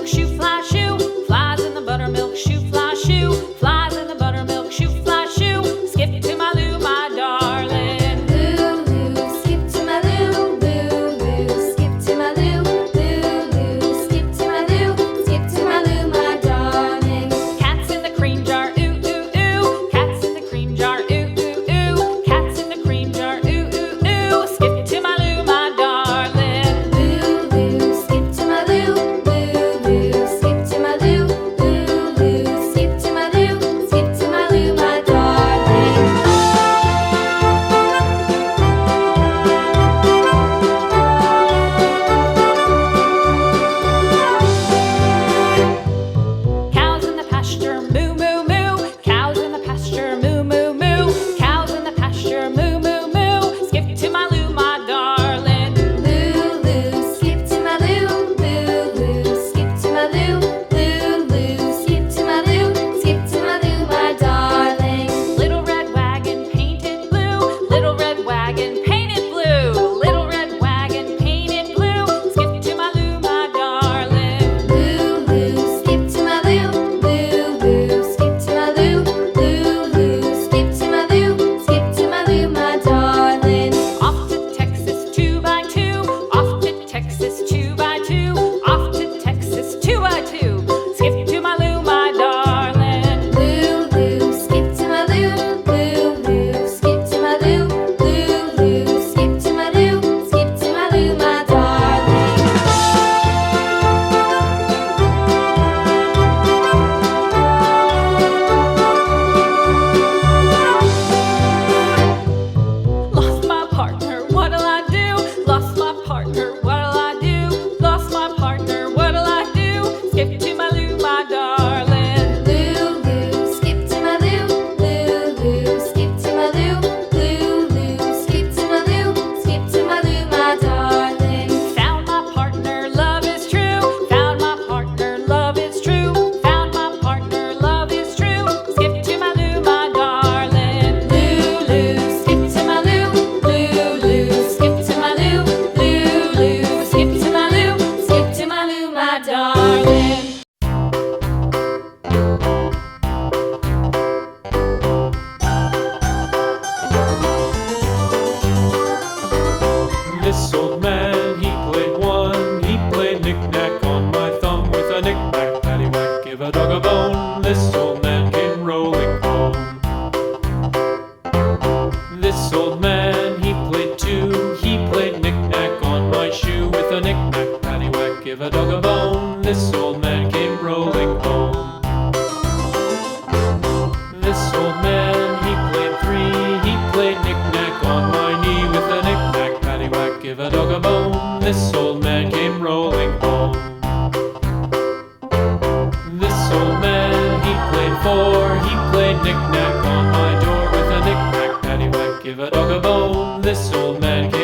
buttermilk shoe, fly shoe. Flies in the buttermilk shoe, fly shoe. Flies in the buttermilk shoe, fly shoe. Skip to my Lou, my darling. Lou, Lou, skip to my Lou. Lou, Lou, skip to my Lou. Lou, Lou, skip to my Lou. Skip to my Lou, my darling. Cats in the cream jar, ooh, ooh, ooh. Cats in the cream jar, ooh, ooh, ooh. Cats in the cream jar, ooh, ooh, ooh. Skip to my Lou, my darling. Lou, Lou, skip to my Lou. Lou, Lou, skip to my Lou. Lou, Lou, skip to my Lou. Skip to my Lou, my darling. Cows in the pasture, moo, moo, moo. Cows in the pasture, moo, moo, moo. Cows in the pasture, moo, moo, moo. Skip to my Lou, my darling. Lou, Lou, skip to my Lou. Lou, Lou, skip to my Lou. Lou, Lou, skip to my Lou. Skip to my Lou, my darling. Little red wagon painted blue. Little red wagon painted blue. Little red wagon painted blue. Skip to my Lou, my darling. Lou, Lou, skip to my Lou. Lou, Lou, skip to my Lou. Lou, Lou, skip to my Lou. Skip to my Lou, my darling. Off to Texas 2x2. Off to Texas 2x2. Off to Texas 2x2. Skip to my Lou, my darling. Lou, Lou, skip to my Lou. Lou, Lou, skip to my Lou. Lou, Lou, skip to my Lou. Skip to my Lou, my darling. Lost my partner, what'll I do? Lost my partner, what'll I do? Lost my partner, what'll I do? Skip to my Lou, my darling. Lou, Lou, skip to my Lou. Lou, Lou, skip to my Lou. Lou, Lou, skip to my Lou. Skip to my Lou, my darling. Found my partner, love is true. Found my partner, love is true. Found my partner, love is true. Skip to my Lou, my darling. Lou, Lou, skip to my Lou. Lou, Lou, skip to my Lou. Lou, Lou, skip to my Lou. Skip to my Lou, my darling. This old man, he played one. He played knick-knack on my thumb with a knick-knack, paddywhack, give a dog a bone. This old man came rolling home. This old man, he played two. He played knick-knack on my shoe with a knick-knack, paddywhack, give a dog a bone. This old man came rolling home. This old man, he played three. He played knick-knack on my knee with a knick-knack, paddywhack, give a dog a bone. This old man came rolling home. This old man, he played four. He played knick-knack on my door with a knick-knack, paddywhack, give a dog a bone. This old man came